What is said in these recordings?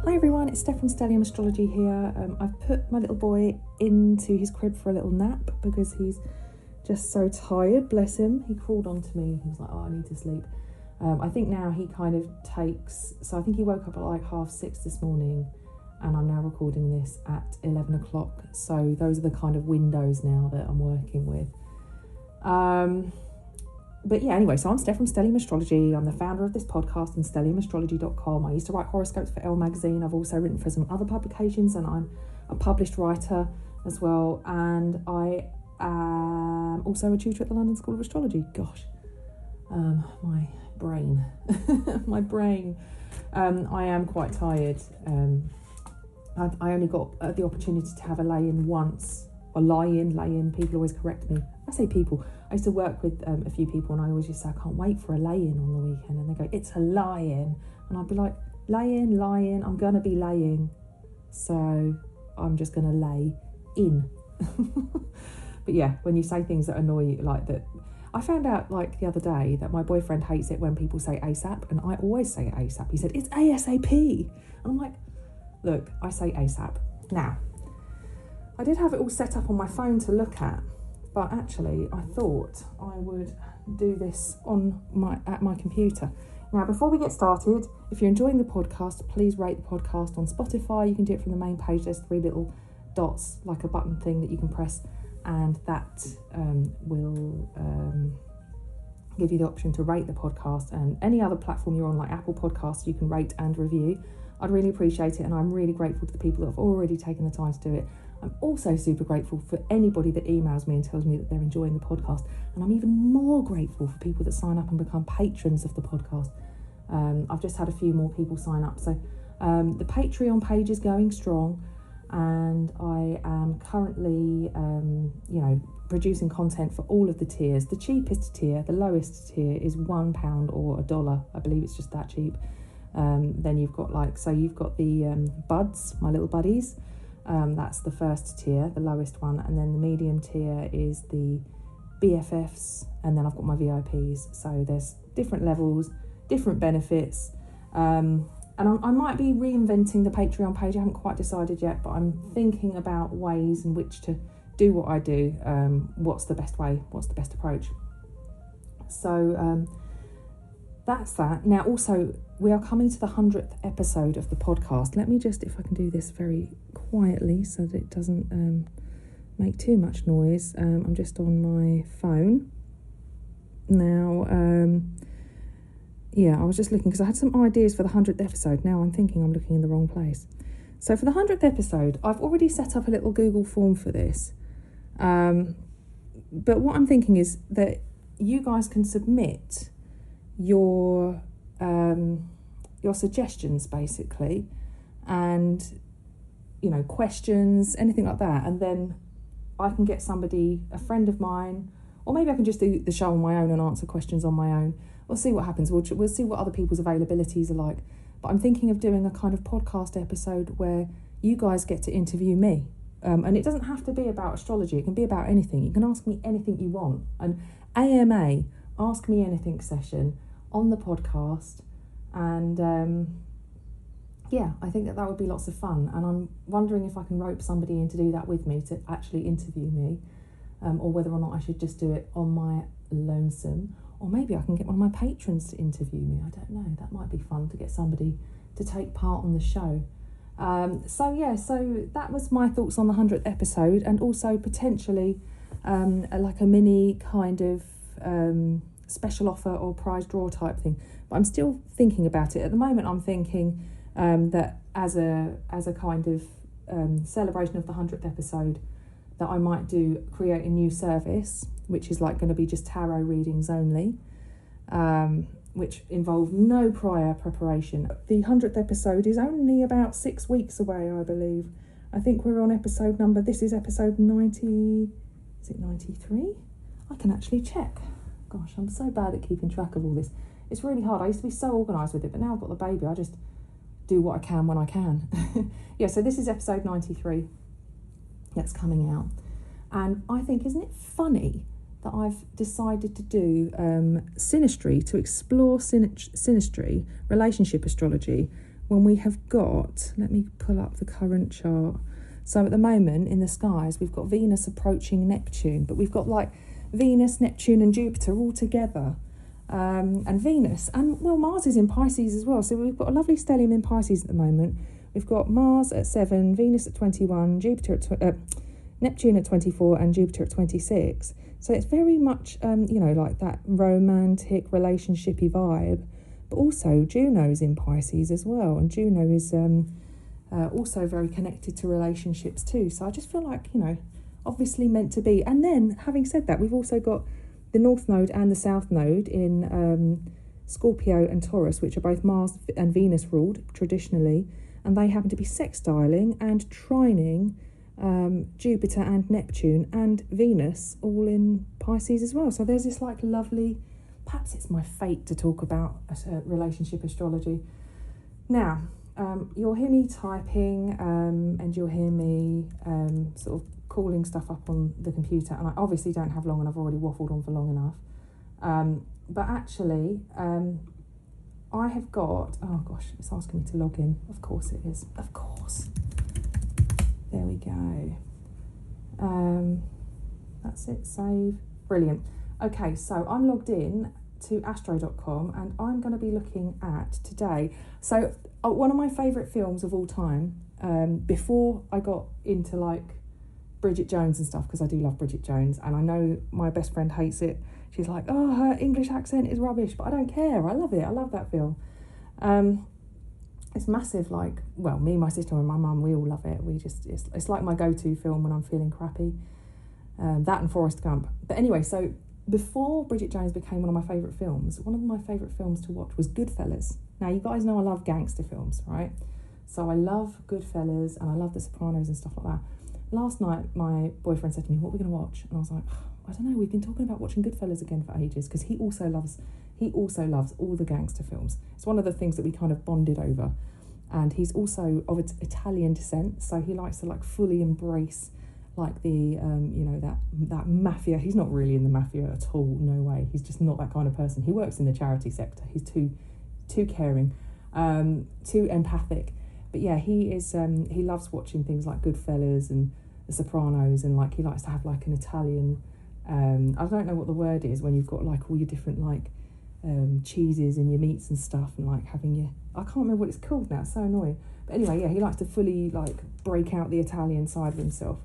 Hi everyone, it's Steph from Stellium Astrology here. I've put my little boy into his crib for a little nap because he's just so tired, bless him. He crawled onto me, he was like, I need to sleep. I think now he kind of takes, so I think he woke up at like 6:30 this morning and I'm now recording this at 11 o'clock. So those are the kind of windows now that I'm working with. But yeah, anyway, so I'm Steph from Stellium Astrology. I'm the founder of this podcast and stelliumastrology.com. I used to write horoscopes for Elle magazine. I've also written for some other publications and I'm a published writer as well. And I am also a tutor at the London School of Astrology. Gosh, my brain. I am quite tired. I only got the opportunity to have a lay-in once. Or lay-in, people always correct me. I say people. I used to work with a few people and I always just say, I can't wait for a lay-in on the weekend. And they go, it's a lie-in. And I'd be like, lay-in, I'm going to be laying. So I'm just going to lay in. But yeah, when you say things that annoy you like that. I found out like the other day that my boyfriend hates it when people say ASAP. And I always say ASAP. He said, it's ASAP. And I'm like, look, I say ASAP. Now, I did have it all set up on my phone to look at, but actually I thought I would do this at my computer. Now, before we get started, if you're enjoying the podcast, please rate the podcast on Spotify. You can do it from the main page. There's 3 little dots, like a button thing that you can press, and that will give you the option to rate the podcast. And any other platform you're on, like Apple Podcasts, you can rate and review. I'd really appreciate it, and I'm really grateful to the people that have already taken the time to do it. I'm also super grateful for anybody that emails me and tells me that they're enjoying the podcast. And I'm even more grateful for people that sign up and become patrons of the podcast. I've just had a few more people sign up. So the Patreon page is going strong. And I am currently, producing content for all of the tiers. The cheapest tier, the lowest tier is £1 or $1. I believe it's just that cheap. Then you've got you've got the buds, my little buddies. That's the first tier, the lowest one, and then the medium tier is the BFFs, and then I've got my VIPs. So there's different levels, different benefits, and I might be reinventing the Patreon page. I haven't quite decided yet, but I'm thinking about ways in which to do what I do. What's the best way? What's the best approach? So that's that. Now, also, we are coming to the 100th episode of the podcast. Let me just, if I can do this very quietly so that it doesn't make too much noise. I'm just on my phone. Now, I was just looking because I had some ideas for the 100th episode. Now I'm thinking I'm looking in the wrong place. So for the 100th episode, I've already set up a little Google form for this. But what I'm thinking is that you guys can submit your suggestions basically, and questions, anything like that, and then I can get somebody, a friend of mine, or maybe I can just do the show on my own and answer questions on my own. We'll see what happens. We'll see what other people's availabilities are like. But I'm thinking of doing a kind of podcast episode where you guys get to interview me, and it doesn't have to be about astrology. It can be about anything. You can ask me anything you want. An AMA, Ask Me Anything session on the podcast, and I think that would be lots of fun, and I'm wondering if I can rope somebody in to do that with me, to actually interview me, or whether or not I should just do it on my lonesome, or maybe I can get one of my patrons to interview me. I don't know, that might be fun to get somebody to take part on the show. So that was my thoughts on the 100th episode, and also potentially like a mini kind of special offer or prize draw type thing. But I'm still thinking about it. At the moment, I'm thinking that as a kind of celebration of the 100th episode, that I might create a new service, which is like going to be just tarot readings only, which involve no prior preparation. The 100th episode is only about 6 weeks away, I believe. I think we're on this is episode 90, is it 93? I can actually check. Gosh, I'm so bad at keeping track of all this. It's really hard. I used to be so organised with it, but now I've got the baby, I just do what I can when I can. So this is episode 93 that's coming out. And I think, isn't it funny that I've decided to do Synastry, to explore Synastry, relationship astrology, when we have got, let me pull up the current chart. So at the moment in the skies, we've got Venus approaching Neptune, but we've got like Venus, Neptune and Jupiter all together. And Venus, and well, Mars is in Pisces as well. So we've got a lovely stellium in Pisces at the moment. We've got Mars at 7, Venus at 21, Neptune at 24 and Jupiter at 26. So it's very much, like that romantic, relationship-y vibe. But also Juno's in Pisces as well. And Juno is also very connected to relationships too. So I just feel like, obviously meant to be. And then, having said that, we've also got the North Node and the South Node in Scorpio and Taurus, which are both Mars and Venus ruled traditionally. And they happen to be sextiling and trining Jupiter and Neptune and Venus all in Pisces as well. So there's this like lovely, perhaps it's my fate to talk about relationship astrology. Now, you'll hear me typing and you'll hear me sort of calling stuff up on the computer, and I obviously don't have long and I've already waffled on for long enough. But actually, I have got, oh gosh, it's asking me to log in. Of course it is, of course. There we go. That's it, save. Brilliant. Okay, so I'm logged in to astro.com and I'm going to be looking at today. So one of my favourite films of all time, before I got into like Bridget Jones and stuff, because I do love Bridget Jones, and I know my best friend hates it. She's like, oh, her English accent is rubbish, but I don't care. I love it. I love that film. It's massive, like, well, me, my sister and my mum, we all love it. We just, it's like my go-to film when I'm feeling crappy. That and Forrest Gump. But anyway, so before Bridget Jones became one of my favourite films, one of my favourite films to watch was Goodfellas. Now, you guys know I love gangster films, right? So I love Goodfellas and I love The Sopranos and stuff like that. Last night, my boyfriend said to me, what are we going to watch? And I was like, I don't know, we've been talking about watching Goodfellas again for ages, because he also loves all the gangster films. It's one of the things that we kind of bonded over. And he's also of Italian descent, so he likes to like fully embrace like the, that mafia. He's not really in the mafia at all, no way. He's just not that kind of person. He works in the charity sector. He's too caring, too empathic. But yeah, he is. He loves watching things like Goodfellas and The Sopranos, and like he likes to have like an Italian. I don't know what the word is when you've got like all your different like cheeses and your meats and stuff, and like having your. I can't remember what it's called now. It's so annoying. But anyway, yeah, he likes to fully like break out the Italian side of himself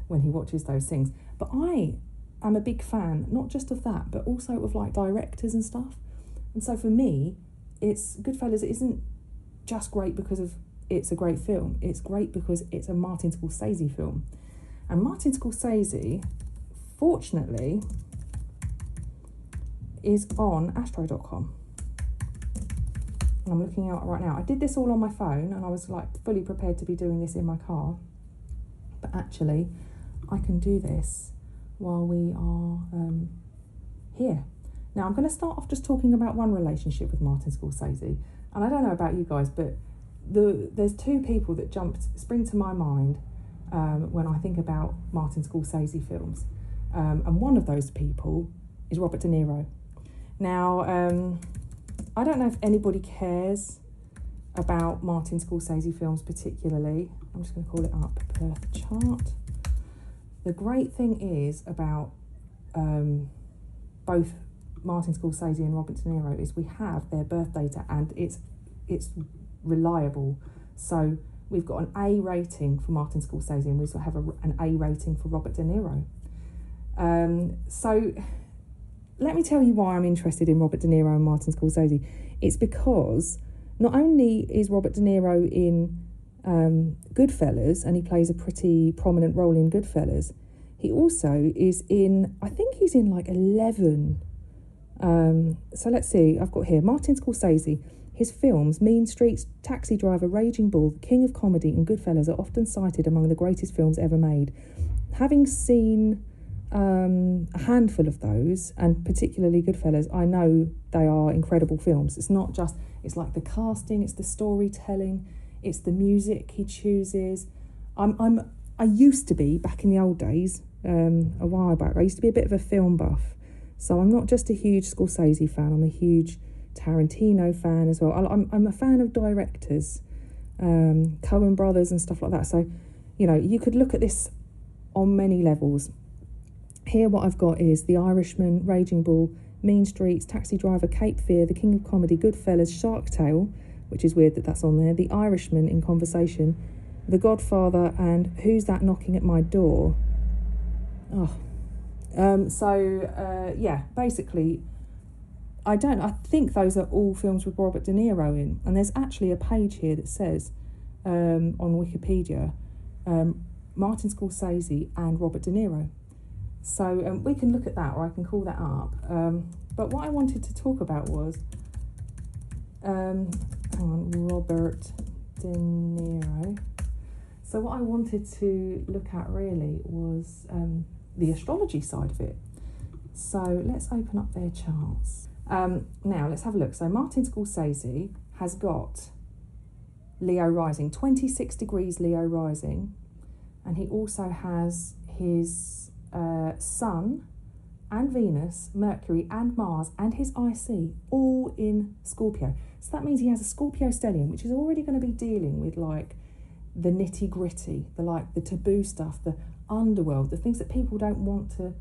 when he watches those things. But I am a big fan, not just of that, but also of like directors and stuff. And so for me, it's Goodfellas. It isn't just great because of it's a great film. It's great because it's a Martin Scorsese film. And Martin Scorsese, fortunately, is on astro.com. And I'm looking out right now. I did this all on my phone and I was like fully prepared to be doing this in my car. But actually, I can do this while we are here. Now, I'm going to start off just talking about one relationship with Martin Scorsese. And I don't know about you guys, but there's two people that spring to my mind when I think about Martin Scorsese films. And one of those people is Robert De Niro. Now, I don't know if anybody cares about Martin Scorsese films particularly. I'm just going to call it up, birth chart. The great thing is about both Martin Scorsese and Robert De Niro is we have their birth data and it's reliable. So we've got an A rating for Martin Scorsese and we also have an A rating for Robert De Niro. So let me tell you why I'm interested in Robert De Niro and Martin Scorsese. It's because not only is Robert De Niro in Goodfellas, and he plays a pretty prominent role in Goodfellas, he also is in, I think he's in like 11. So let's see, I've got here, Martin Scorsese. His films, Mean Streets, Taxi Driver, Raging Bull, The King of Comedy and Goodfellas are often cited among the greatest films ever made. Having seen a handful of those, and particularly Goodfellas, I know they are incredible films. It's not just, it's like the casting, it's the storytelling, it's the music he chooses. I used to be, back in the old days, a while back, I used to be a bit of a film buff. So I'm not just a huge Scorsese fan, I'm a huge Tarantino fan as well. I'm a fan of directors. Coen brothers and stuff like that. So, you know, you could look at this on many levels. Here what I've got is The Irishman, Raging Bull, Mean Streets, Taxi Driver, Cape Fear, The King of Comedy, Goodfellas, Shark Tale, which is weird that that's on there, The Irishman in Conversation, The Godfather, and Who's That Knocking at My Door? Yeah, basically, I think those are all films with Robert De Niro in. And there's actually a page here that says, on Wikipedia, Martin Scorsese and Robert De Niro. So we can look at that, or I can call that up. But what I wanted to talk about was, Robert De Niro. So what I wanted to look at really was the astrology side of it. So let's open up their charts. Now let's have a look. So Martin Scorsese has got Leo rising, 26 degrees Leo rising, and he also has his Sun and Venus, Mercury and Mars and his IC all in Scorpio. So that means he has a Scorpio stellium, which is already going to be dealing with like the nitty gritty, the taboo stuff, the underworld, the things that people don't want to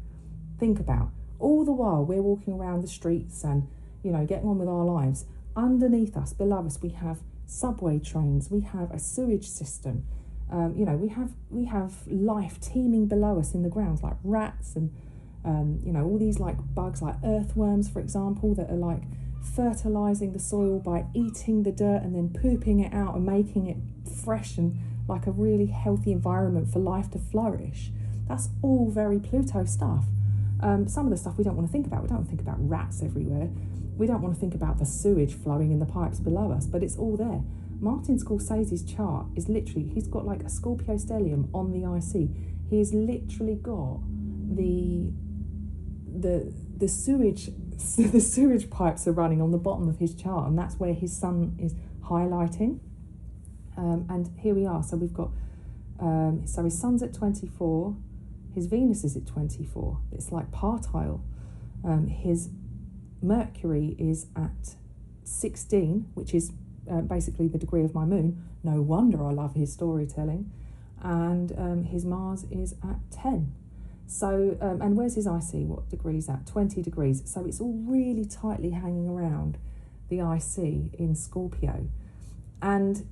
think about. All the while we're walking around the streets and, you know, getting on with our lives. Underneath us, below us, we have subway trains, we have a sewage system. You know, we have life teeming below us in the ground, like rats and you know, all these like bugs, like earthworms, for example, that are like fertilizing the soil by eating the dirt and then pooping it out and making it fresh and like a really healthy environment for life to flourish. That's all very Pluto stuff. Some of the stuff we don't want to think about. We don't want to think about rats everywhere. We don't want to think about the sewage flowing in the pipes below us, but it's all there. Martin Scorsese's chart is literally, he's got like a Scorpio stellium on the IC. He's literally got the sewage the sewage pipes are running on the bottom of his chart, and that's where his sun is highlighting. And here we are. So we've got so his sun's at 24, his Venus is at 24. It's like partile. His Mercury is at 16, which is basically the degree of my moon. No wonder I love his storytelling. And his Mars is at 10. So, and where's his IC? What degree is that? 20 degrees. So it's all really tightly hanging around the IC in Scorpio. And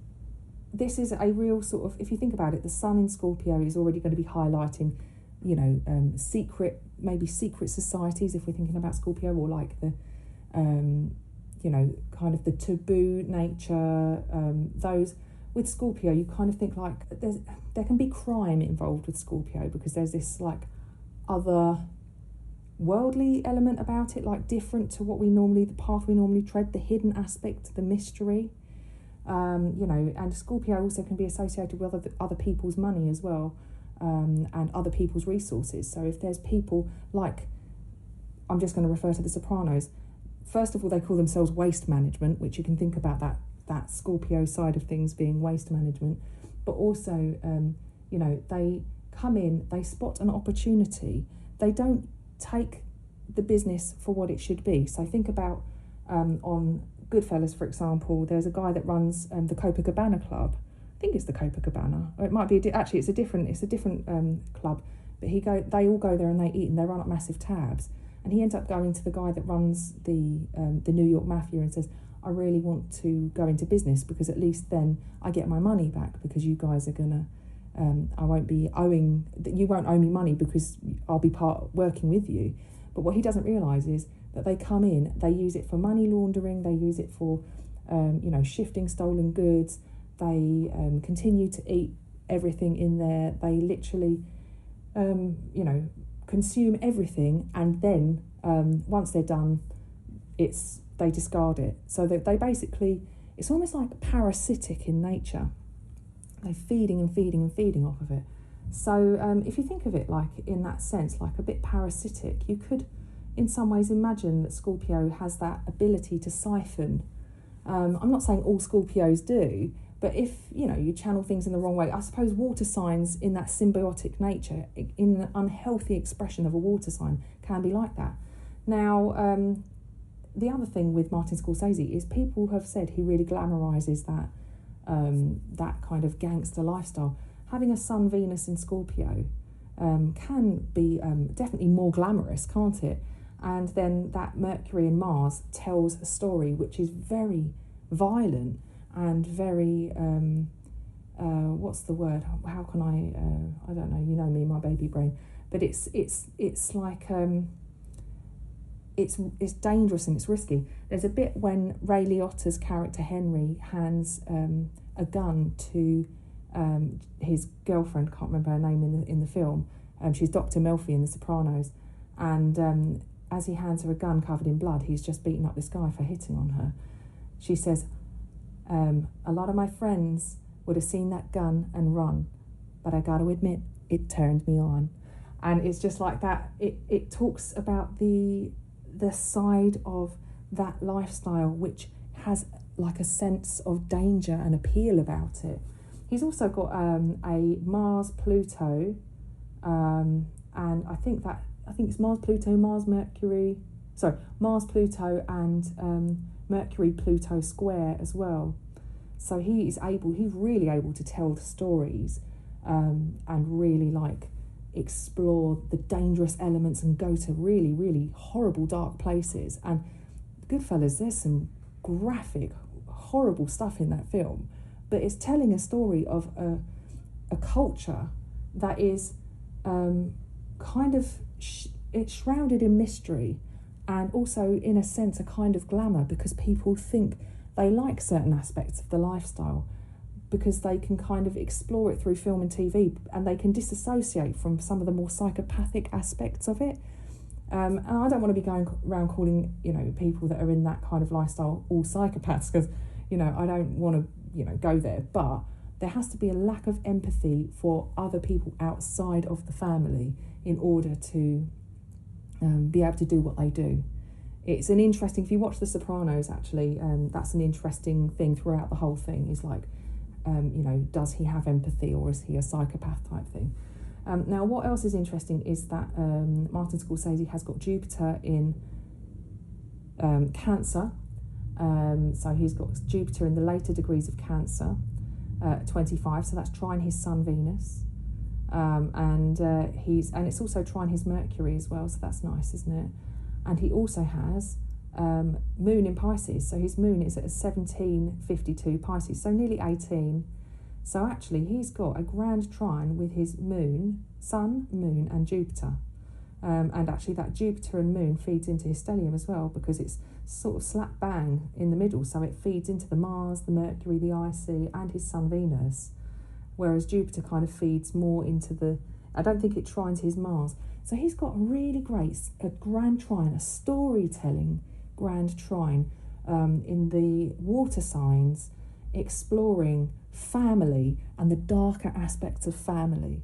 this is a real sort of, if you think about it, the sun in Scorpio is already going to be highlighting, you know, maybe secret societies, if we're thinking about Scorpio, or like the, you know, kind of the taboo nature, those. With Scorpio, you kind of think like there can be crime involved with Scorpio, because there's this like other worldly element about it, like different to what the path we normally tread, the hidden aspect, the mystery. You know, and Scorpio also can be associated with other people's money as well, and other people's resources. So if there's people like, I'm just going to refer to The Sopranos. First of all, they call themselves waste management, which you can think about that Scorpio side of things being waste management. But also, you know, they come in, they spot an opportunity. They don't take the business for what it should be. So think about on Goodfellas, for example, there's a guy that runs the Copacabana club. I think it's the Copacabana, or it might be it's a different club. But they all go there and they eat and they run up massive tabs. And he ends up going to the guy that runs the New York Mafia and says, I really want to go into business, because at least then I get my money back, because you guys are gonna, I won't be owing, you won't owe me money because I'll be working with you. But what he doesn't realise is that they come in, they use it for money laundering, they use it for, you know, shifting stolen goods. They continue to eat everything in there. They literally, you know, consume everything, and then once they're done, they discard it. So that they basically, it's almost like parasitic in nature. They're feeding and feeding and feeding off of it. So if you think of it like in that sense, like a bit parasitic, you could in some ways imagine that Scorpio has that ability to siphon. I'm not saying all Scorpios do, but if, you know, you channel things in the wrong way, I suppose water signs in that symbiotic nature, in an unhealthy expression of a water sign, can be like that. Now, the other thing with Martin Scorsese is people have said he really glamorises that that kind of gangster lifestyle. Having a Sun Venus in Scorpio can be definitely more glamorous, can't it? And then that Mercury and Mars tells a story which is very violent and very what's the word? How can I don't know. You know me, my baby brain. But it's like it's dangerous and it's risky. There's a bit when Ray Liotta's character Henry hands a gun to his girlfriend. Can't remember her name in the film. She's Dr. Melfi in The Sopranos, and as he hands her a gun covered in blood, he's just beaten up this guy for hitting on her. She says, a lot of my friends would have seen that gun and run, but I got to admit, it turned me on. And it's just like that. It talks about the side of that lifestyle which has like a sense of danger and appeal about it. He's also got a Mars Pluto, and I think it's Mars Pluto, Mars Pluto and Mercury Pluto square as well. So he's really able to tell the stories and really like explore the dangerous elements and go to really, really horrible dark places. And Goodfellas, there's some graphic, horrible stuff in that film, but it's telling a story of a culture that is kind of it's shrouded in mystery and also in a sense a kind of glamour, because people think they like certain aspects of the lifestyle because they can kind of explore it through film and TV, and they can disassociate from some of the more psychopathic aspects of it. And I don't want to be going around calling, people that are in that kind of lifestyle all psychopaths, because, I don't want to, go there. But there has to be a lack of empathy for other people outside of the family in order to be able to do what they do. It's an interesting, if you watch The Sopranos, actually, that's an interesting thing throughout the whole thing, is like, does he have empathy or is he a psychopath type thing? Now, what else is interesting is that Martin Scorsese has got Jupiter in Cancer. So he's got Jupiter in the later degrees of Cancer, 25, so that's trine his Sun Venus. And it's also trine his Mercury as well, so that's nice, isn't it? And he also has Moon in Pisces, so his Moon is at 1752 Pisces, so nearly 18. So actually he's got a grand trine with his Moon, Sun, Moon and Jupiter. And actually that Jupiter and Moon feeds into his stellium as well, because it's sort of slap bang in the middle, so it feeds into the Mars, the Mercury, the IC and his Sun Venus, whereas Jupiter kind of feeds more into I don't think it trines his Mars. So he's got a really great, a grand trine, a storytelling grand trine in the water signs, exploring family and the darker aspects of family.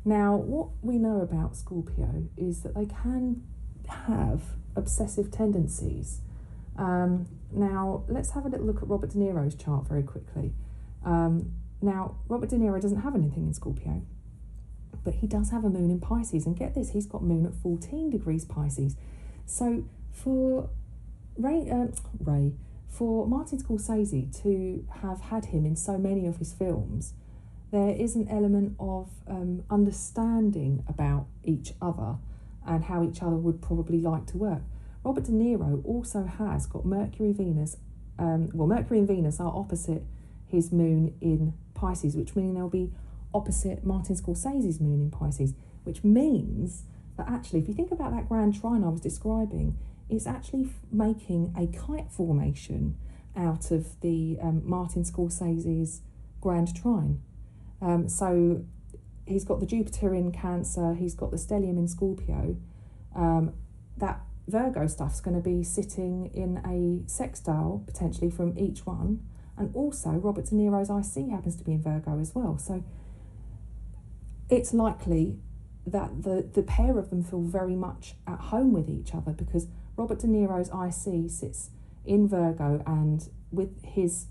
Now, what we know about Scorpio is that they can have obsessive tendencies. Now, let's have a little look at Robert De Niro's chart very quickly. Now, Robert De Niro doesn't have anything in Scorpio, but he does have a Moon in Pisces. And get this, he's got Moon at 14 degrees Pisces. So for for Martin Scorsese to have had him in so many of his films, there is an element of understanding about each other and how each other would probably like to work. Robert De Niro also has got Mercury, Venus. Mercury and Venus are opposite his Moon in Pisces, which means they'll be opposite Martin Scorsese's Moon in Pisces, which means that actually, if you think about that grand trine I was describing, it's actually making a kite formation out of the Martin Scorsese's grand trine. So he's got the Jupiter in Cancer, he's got the Stellium in Scorpio. That Virgo stuff's going to be sitting in a sextile, potentially, from each one. And also, Robert De Niro's IC happens to be in Virgo as well. So it's likely that the pair of them feel very much at home with each other, because Robert De Niro's IC sits in Virgo, and with his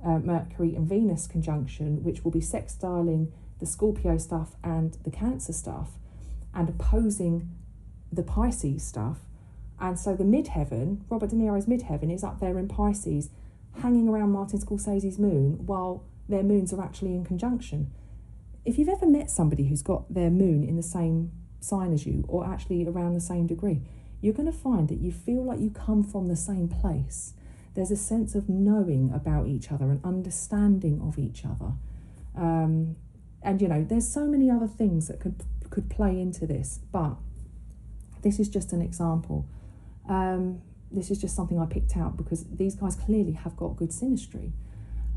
Mercury and Venus conjunction, which will be sextiling the Scorpio stuff and the Cancer stuff and opposing the Pisces stuff. And so the midheaven, Robert De Niro's midheaven, is up there in Pisces, hanging around Martin Scorsese's Moon, while their moons are actually in conjunction. If you've ever met somebody who's got their moon in the same sign as you, or actually around the same degree, you're going to find that you feel like you come from the same place. There's a sense of knowing about each other and understanding of each other. And, you know, there's so many other things that could play into this, but this is just an example. This is just something I picked out because these guys clearly have got good synastry.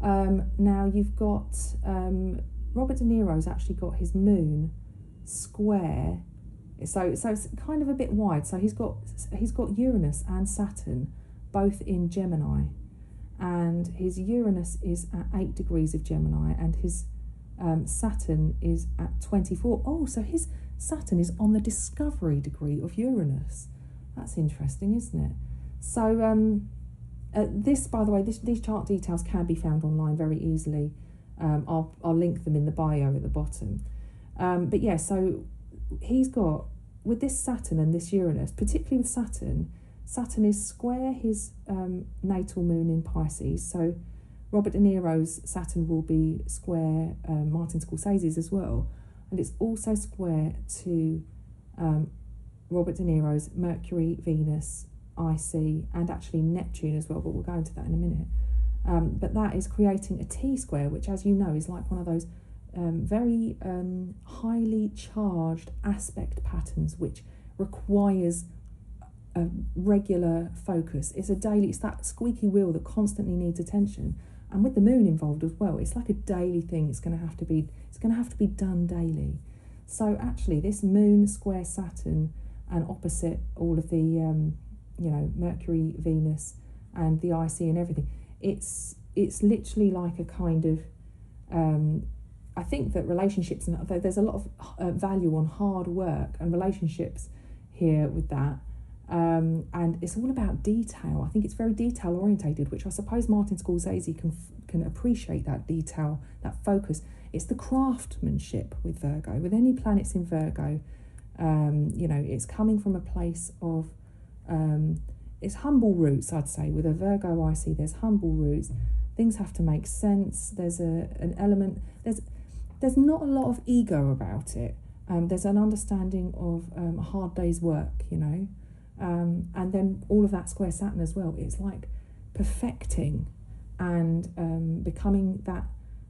Now you've got Robert De Niro's actually got his moon square, so it's kind of a bit wide. So he's got Uranus and Saturn both in Gemini, and his Uranus is at 8 degrees of Gemini, and his Saturn is at 24. Oh, so his Saturn is on the discovery degree of Uranus. That's interesting, isn't it? So this, by the way, these chart details can be found online very easily. I'll link them in the bio at the bottom. But yeah, so he's got, with this Saturn and this Uranus, particularly with Saturn is square his natal moon in Pisces. So Robert De Niro's Saturn will be square Martin Scorsese's as well. And it's also square to Robert De Niro's Mercury, Venus, IC, and actually Neptune as well, but we'll go into that in a minute. But that is creating a T-square, which, as you know, is like one of those very highly charged aspect patterns, which requires a regular focus. It's that squeaky wheel that constantly needs attention. And with the moon involved as well, it's like a daily thing. It's going to have to be done daily. So actually, this moon square Saturn and opposite all of the Mercury, Venus, and the IC and everything, it's literally like a kind of I think that relationships, and there's a lot of value on hard work and relationships here with that. And it's all about detail. I think it's very detail orientated, which I suppose Martin Scorsese can appreciate, that detail, that focus. It's the craftsmanship with Virgo. With any planets in Virgo, it's coming from a place of it's humble roots, I'd say. With a Virgo IC, there's humble roots. Things have to make sense. There's an element. There's not a lot of ego about it. There's an understanding of a hard day's work, and then all of that square Saturn as well. It's like perfecting and becoming that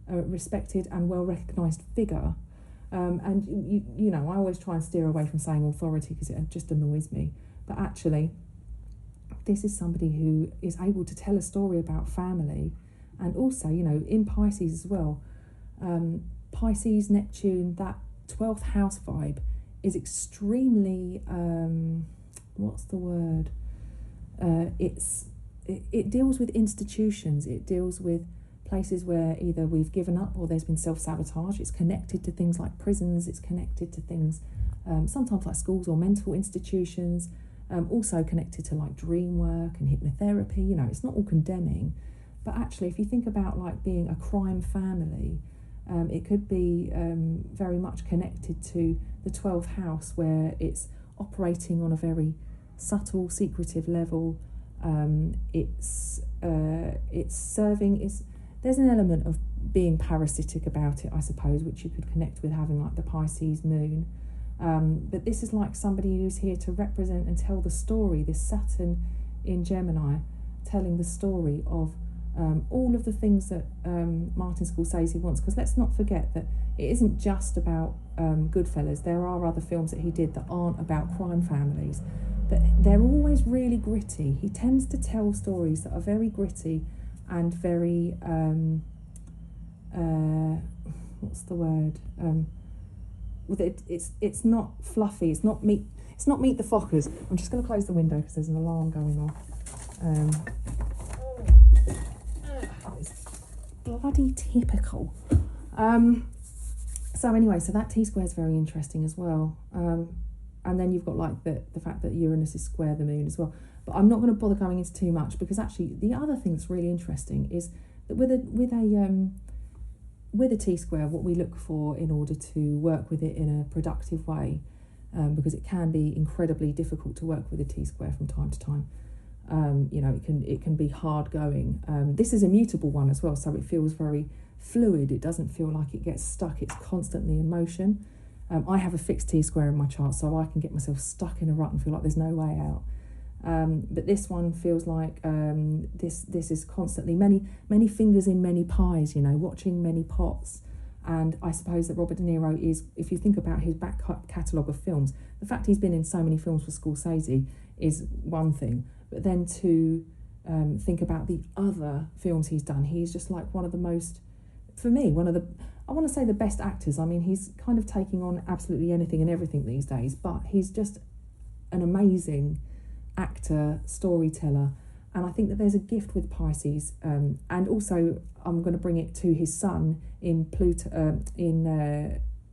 respected and well-recognised figure. And I always try and steer away from saying authority because it just annoys me. But actually, this is somebody who is able to tell a story about family, and also, in Pisces as well. Pisces, Neptune, that 12th house vibe is extremely, what's the word? It deals with institutions. It deals with places where either we've given up or there's been self-sabotage. It's connected to things like prisons. It's connected to things sometimes like schools or mental institutions. Also connected to like dream work and hypnotherapy. It's not all condemning. But actually, if you think about like being a crime family, it could be very much connected to the 12th house, where it's operating on a very subtle, secretive level. It's serving. There's an element of being parasitic about it, I suppose, which you could connect with having like the Pisces moon. But this is like somebody who's here to represent and tell the story. This Saturn in Gemini, telling the story of all of the things that Martin Scorsese wants. Because let's not forget that it isn't just about Goodfellas. There are other films that he did that aren't about crime families, but they're always really gritty. He tends to tell stories that are very gritty and very what's the word? It's not fluffy. It's not meet the Fockers. I'm just going to close the window because there's an alarm going off. It's bloody typical. So anyway, so that T-square is very interesting as well. And then you've got like the fact that Uranus is square the moon as well. But I'm not going to bother going into too much, because actually the other thing that's really interesting is that with a T-square, what we look for in order to work with it in a productive way, because it can be incredibly difficult to work with a T-square from time to time. It can be hard going. This is a mutable one as well, so it feels very fluid. It doesn't feel like it gets stuck. It's constantly in motion. I have a fixed T-square in my chart, so I can get myself stuck in a rut and feel like there's no way out. But this one feels like this is constantly many fingers in many pies, watching many pots. And I suppose that Robert De Niro is, if you think about his back catalogue of films, the fact he's been in so many films for Scorsese is one thing. But then to think about the other films he's done, he's just like one of the most, for me, I want to say the best actors. I mean, he's kind of taking on absolutely anything and everything these days, but he's just an amazing actor, storyteller. And I think that there's a gift with Pisces, and also I'm going to bring it to his son in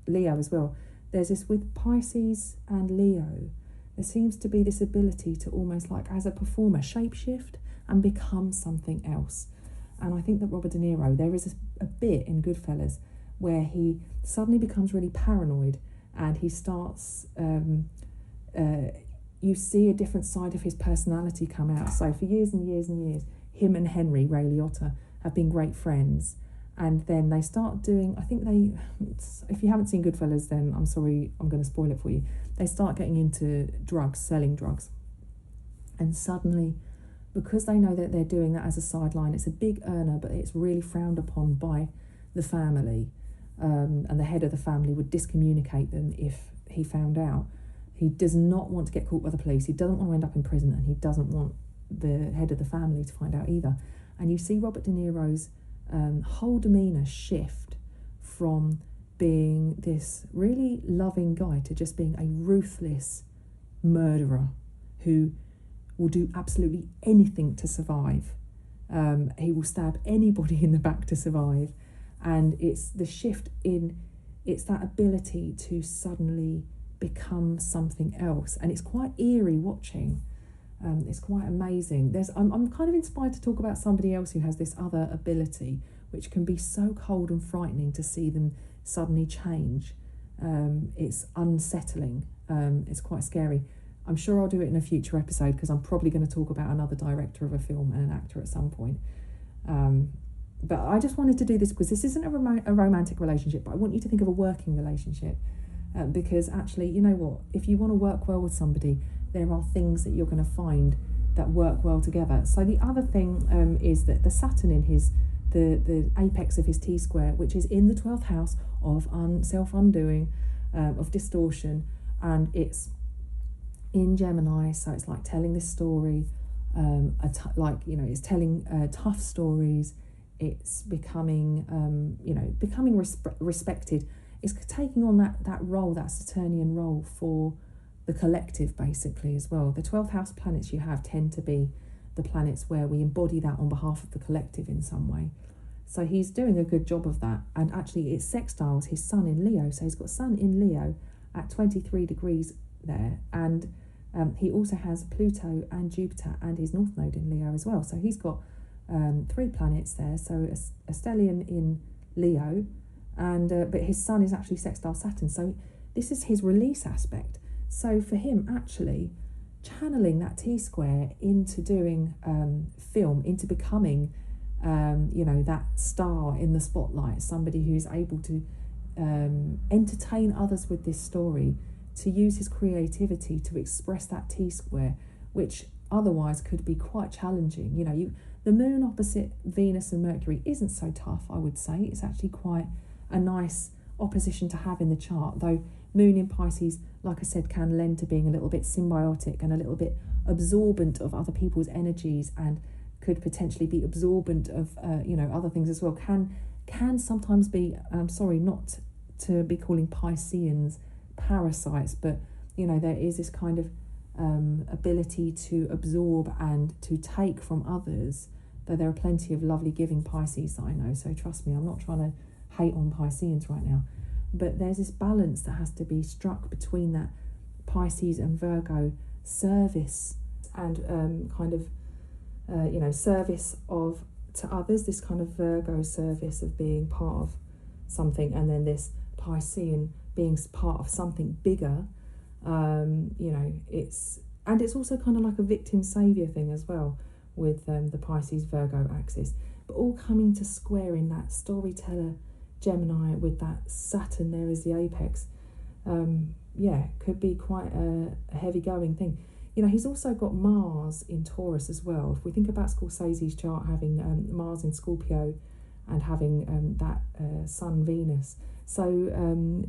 Leo as well. There's this with Pisces and Leo. There seems to be this ability to almost like, as a performer, shapeshift and become something else. And I think that Robert De Niro, there is a bit in Goodfellas where he suddenly becomes really paranoid, and he starts. You see a different side of his personality come out. So for years and years and years, him and Henry, Ray Liotta, have been great friends. And then they start doing, if you haven't seen Goodfellas, then I'm sorry, I'm going to spoil it for you. They start getting into drugs, selling drugs. And suddenly, because they know that they're doing that as a sideline, it's a big earner, but it's really frowned upon by the family. And the head of the family would discommunicate them if he found out. He does not want to get caught by the police. He doesn't want to end up in prison, and he doesn't want the head of the family to find out either. And you see Robert De Niro's whole demeanour shift from being this really loving guy to just being a ruthless murderer who will do absolutely anything to survive. He will stab anybody in the back to survive. And it's the shift it's that ability to suddenly become something else, and it's quite eerie watching. It's quite amazing. I'm kind of inspired to talk about somebody else who has this other ability, which can be so cold and frightening to see them suddenly change. It's unsettling. It's quite scary. I'm sure I'll do it in a future episode, because I'm probably going to talk about another director of a film and an actor at some point. But I just wanted to do this because this isn't a romantic relationship, but I want you to think of a working relationship. Because actually, you know what, if you want to work well with somebody, there are things that you're going to find that work well together. So the other thing is that the Saturn in the apex of his T-square, which is in the 12th house of self-undoing, of distortion, and it's in Gemini, so it's like telling this story, it's telling tough stories, it's becoming, respected. It's taking on that role, that Saturnian role for the collective, basically, as well. The 12th house planets you have tend to be the planets where we embody that on behalf of the collective in some way. So he's doing a good job of that. And actually, it sextiles his sun in Leo. So he's got sun in Leo at 23 degrees there. And he also has Pluto and Jupiter and his north node in Leo as well. So he's got 3 planets there. So a stellium in Leo, and but his sun is actually sextile Saturn, so this is his release aspect. So for him, actually channeling that T-square into doing film, into becoming that star in the spotlight, somebody who's able to entertain others with this story, to use his creativity to express that T-square, which otherwise could be quite challenging. The moon opposite Venus and Mercury isn't so tough, I would say. It's actually quite a nice opposition to have in the chart, though moon in Pisces, like I said, can lend to being a little bit symbiotic and a little bit absorbent of other people's energies, and could potentially be absorbent of other things as well. Can sometimes be, I'm sorry not to be calling Pisceans parasites, but there is this kind of ability to absorb and to take from others, though there are plenty of lovely giving Pisces that I know, so trust me, I'm not trying to hate on Pisceans right now, but there's this balance that has to be struck between that Pisces and Virgo service and service to others, this kind of Virgo service of being part of something, and then this Piscean being part of something bigger. It's also kind of like a victim saviour thing as well with the Pisces Virgo axis. But but all coming to square in that storyteller Gemini with that Saturn there as the apex. Could be quite a heavy going thing. He's also got Mars in Taurus as well. If we think about Scorsese's chart having Mars in Scorpio and having that Sun Venus. So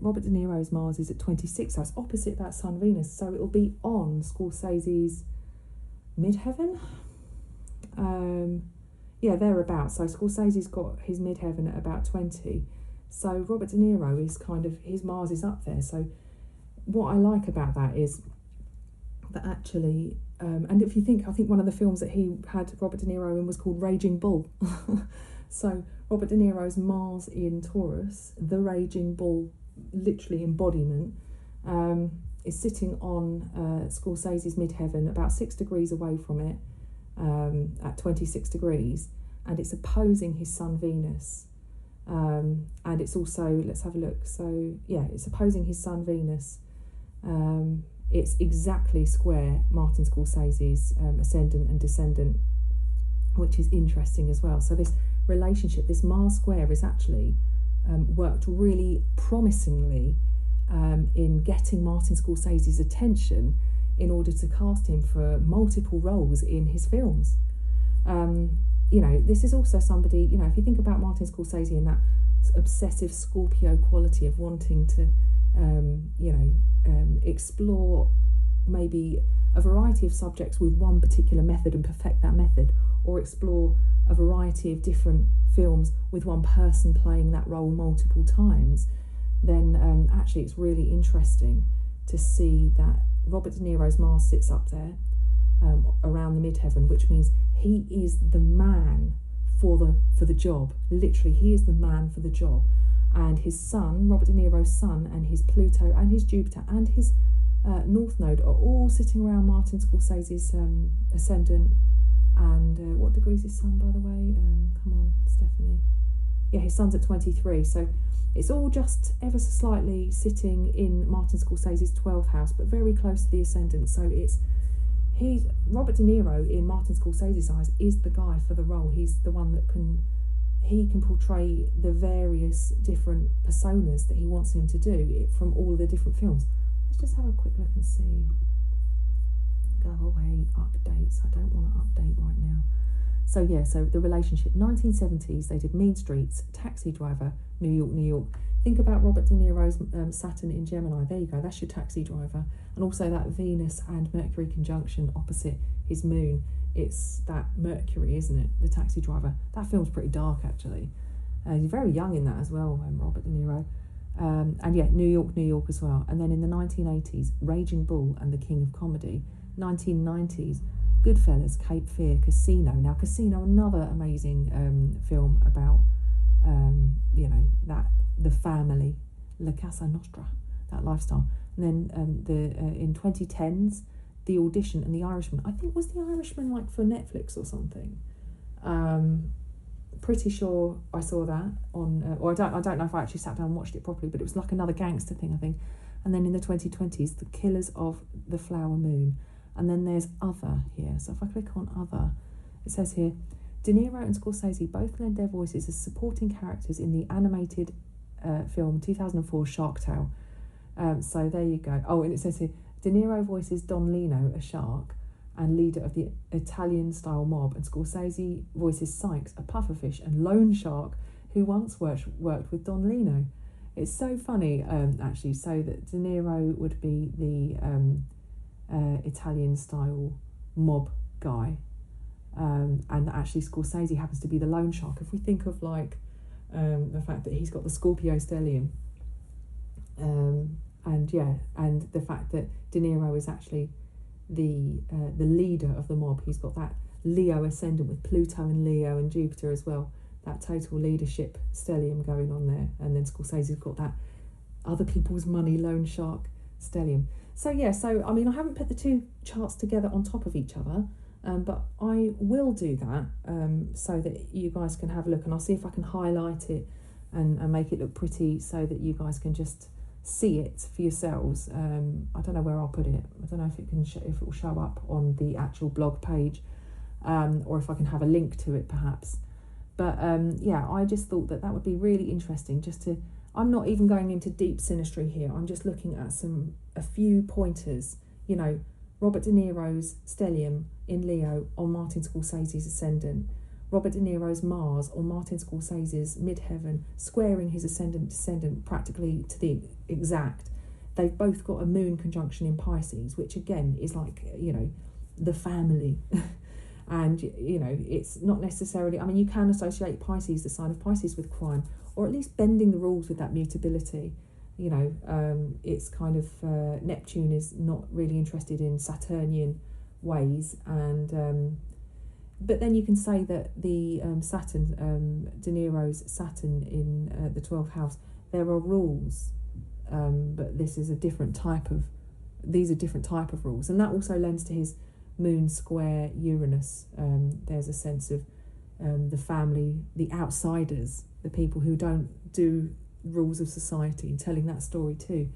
Robert De Niro's Mars is at 26, so it's opposite that Sun Venus. So it'll be on Scorsese's midheaven. Thereabouts. So Scorsese's got his midheaven at about 20. So Robert De Niro is his Mars is up there. So what I like about that is that actually, and if you think, I think one of the films that he had Robert De Niro in was called Raging Bull. So Robert De Niro's Mars in Taurus, the Raging Bull, literally embodiment, is sitting on Scorsese's midheaven, about 6 degrees away from it, at 26 degrees, and it's opposing his Sun Venus. And it's also, let's have a look, so yeah, it's opposing his Sun Venus. It's exactly square Martin Scorsese's ascendant and descendant, which is interesting as well. So this relationship, this Mars square, is actually worked really promisingly in getting Martin Scorsese's attention in order to cast him for multiple roles in his films. This is also somebody, if you think about Martin Scorsese and that obsessive Scorpio quality of wanting to, explore maybe a variety of subjects with one particular method and perfect that method, or explore a variety of different films with one person playing that role multiple times, then actually it's really interesting to see that Robert De Niro's Mars sits up there around the midheaven, which means he is the man for the job. Literally, he is the man for the job. And his Sun, Robert De Niro's Sun, and his Pluto and his Jupiter and his North Node are all sitting around Martin Scorsese's ascendant. And what degree is his Sun, by the way? Come on, Stephanie. Yeah, his Sun's at 23. So it's all just ever so slightly sitting in Martin Scorsese's 12th house, but very close to the ascendant. So he's Robert De Niro in Martin Scorsese's eyes is the guy for the role. He's the one that can portray the various different personas that he wants him to do from all the different films. Let's just have a quick look and see. Go away, updates. I don't want to update right now. So the relationship, 1970s, they did Mean Streets, Taxi Driver, New York, New York. Think about Robert De Niro's Saturn in Gemini. There you go, that's your Taxi Driver. And also that Venus and Mercury conjunction opposite his moon. It's that Mercury, isn't it? The Taxi Driver. That film's pretty dark, actually. He's very young in that as well, Robert De Niro. New York, New York as well. And then in the 1980s, Raging Bull and the King of Comedy. 1990s, Goodfellas, Cape Fear, Casino. Now, Casino, another amazing film about, that the family, La Casa Nostra, that lifestyle. And then in 2010s, The Audition and The Irishman. I think was The Irishman like for Netflix or something. Pretty sure I saw that on, or I don't know if I actually sat down and watched it properly, but it was like another gangster thing, I think. And then in the 2020s, The Killers of the Flower Moon. And then there's Other here. So if I click on Other, it says here, De Niro and Scorsese both lend their voices as supporting characters in the animated film 2004 Shark Tale. So there you go. Oh, and it says here, De Niro voices Don Lino, a shark, and leader of the Italian-style mob, and Scorsese voices Sykes, a pufferfish and loan shark who once worked with Don Lino. It's so funny, actually, so that De Niro would be the Italian-style mob guy, and actually Scorsese happens to be the loan shark. If we think of like the fact that he's got the Scorpio stellium, and the fact that De Niro is actually the leader of the mob. He's got that Leo ascendant with Pluto and Leo and Jupiter as well. That total leadership stellium going on there. And then Scorsese's got that other people's money loan shark stellium. So I mean, I haven't put the two charts together on top of each other, but I will do that so that you guys can have a look, and I'll see if I can highlight it and make it look pretty so that you guys can just see it for yourselves. I don't know where I'll put it. I don't know if it can if it will show up on the actual blog page, or if I can have a link to it perhaps. But yeah, I just thought that would be really interesting. I'm not even going into deep synastry here. I'm just looking at a few pointers. You know, Robert De Niro's Stellium in Leo on Martin Scorsese's ascendant. Robert De Niro's Mars on Martin Scorsese's midheaven, squaring his ascendant descendant practically to the exact. They've both got a moon conjunction in Pisces, which again is like, you know, the family. And, you know, it's not necessarily, I mean, you can associate Pisces, the sign of Pisces, with crime, or at least bending the rules with that mutability. You know, it's kind of, Neptune is not really interested in Saturnian ways. And, but then you can say that the Saturn, De Niro's Saturn in the 12th house, there are rules, but these are different type of rules. And that also lends to his Moon square Uranus. There's a sense of the family, the outsiders, the people who don't do rules of society, and telling that story too.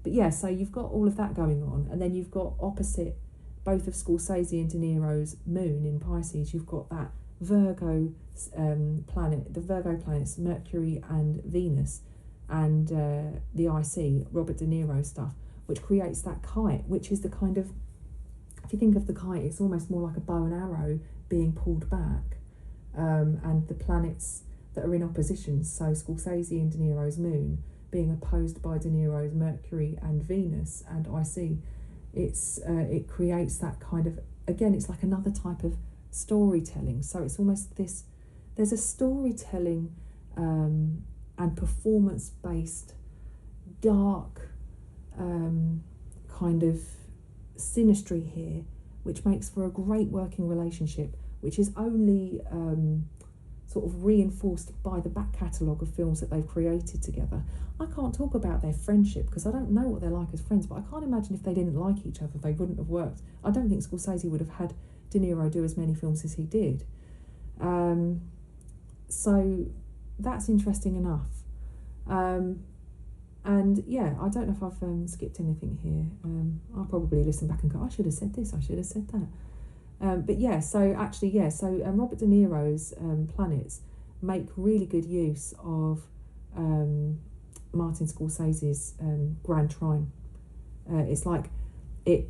But yeah, so you've got all of that going on, and then you've got opposite both of Scorsese and De Niro's moon in Pisces, you've got that Virgo planet, the Virgo planets Mercury and Venus, and the IC, Robert De Niro stuff, which creates that kite, which is the kind of, if you think of the kite, it's almost more like a bow and arrow being pulled back, and the planets that are in opposition, so Scorsese and De Niro's moon being opposed by De Niro's Mercury and Venus and IC, it creates that kind of, again, it's like another type of storytelling. So it's almost this, there's a storytelling and performance-based dark kind of synastry here, which makes for a great working relationship, which is only sort of reinforced by the back catalogue of films that they've created together. I can't talk about their friendship because I don't know what they're like as friends, but I can't imagine if they didn't like each other, they wouldn't have worked. I don't think Scorsese would have had De Niro do as many films as he did. So that's interesting enough. And yeah, I don't know if I've skipped anything here. I'll probably listen back and go, I should have said this, I should have said that. But yeah, so Robert De Niro's planets make really good use of Martin Scorsese's Grand Trine. It's like it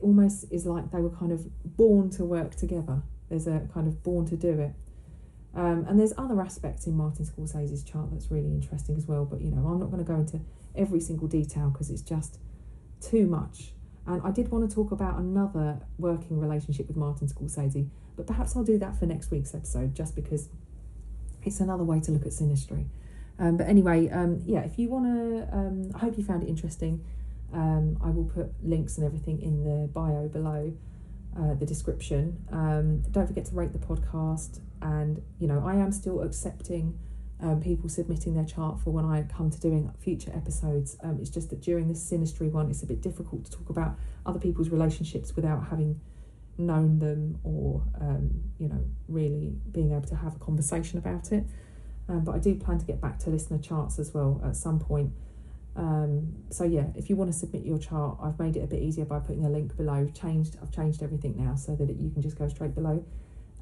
almost is like they were kind of born to work together. There's a kind of born to do it. And there's other aspects in Martin Scorsese's chart that's really interesting as well, but you know, I'm not going to go into every single detail because it's just too much. And I did want to talk about another working relationship with Martin Scorsese, but perhaps I'll do that for next week's episode, just because it's another way to look at synastry. But anyway, yeah, if you want to, I hope you found it interesting. I will put links and everything in the bio below, the description. Don't forget to rate the podcast. And, you know, I am still accepting people submitting their chart for when I come to doing future episodes. It's just that during this synastry one, it's a bit difficult to talk about other people's relationships without having known them or, you know, really being able to have a conversation about it. But I do plan to get back to listener charts as well at some point. So yeah, if you want to submit your chart, I've made it a bit easier by putting a link below. I've changed everything now so that you can just go straight below.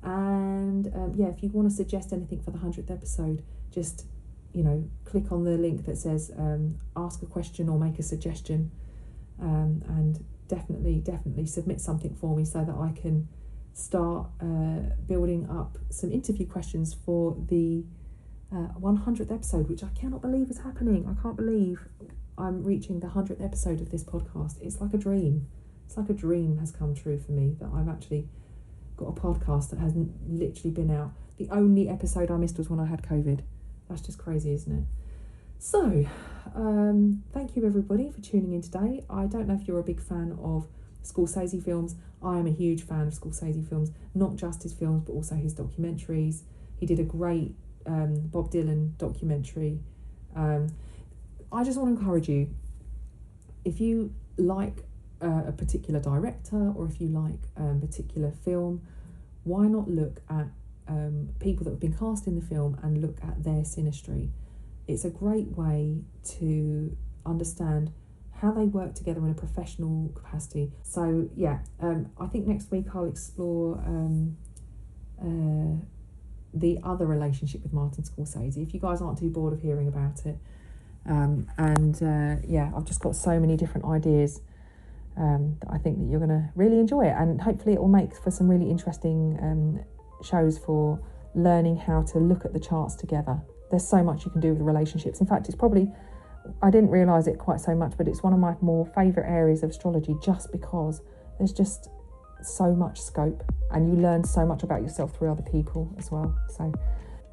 And yeah, if you want to suggest anything for the 100th episode, just, you know, click on the link that says ask a question or make a suggestion, and definitely submit something for me so that I can start building up some interview questions for the 100th episode, which I cannot believe is happening. I can't believe I'm reaching the 100th episode of this podcast. It's like a dream. It's like a dream has come true for me that I've actually got a podcast that hasn't literally been out. The only episode I missed was when I had COVID. That's just crazy, isn't it? So, thank you everybody for tuning in today. I don't know if you're a big fan of Scorsese films. I am a huge fan of Scorsese films, not just his films, but also his documentaries. He did a great Bob Dylan documentary. I just want to encourage you, if you like a particular director or if you like a particular film, why not look at people that have been cast in the film and look at their synastry? It's a great way to understand how they work together in a professional capacity. So yeah, I think next week I'll explore the other relationship with Martin Scorsese, if you guys aren't too bored of hearing about it. I've just got so many different ideas that I think that you're going to really enjoy it, and hopefully it will make for some really interesting shows for learning how to look at the charts together. There's so much you can do with relationships. In fact, it's probably, I didn't realise it quite so much, but it's one of my more favourite areas of astrology, just because there's just so much scope and you learn so much about yourself through other people as well. So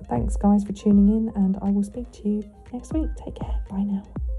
thanks guys for tuning in, and I will speak to you next week. Take care. Bye now.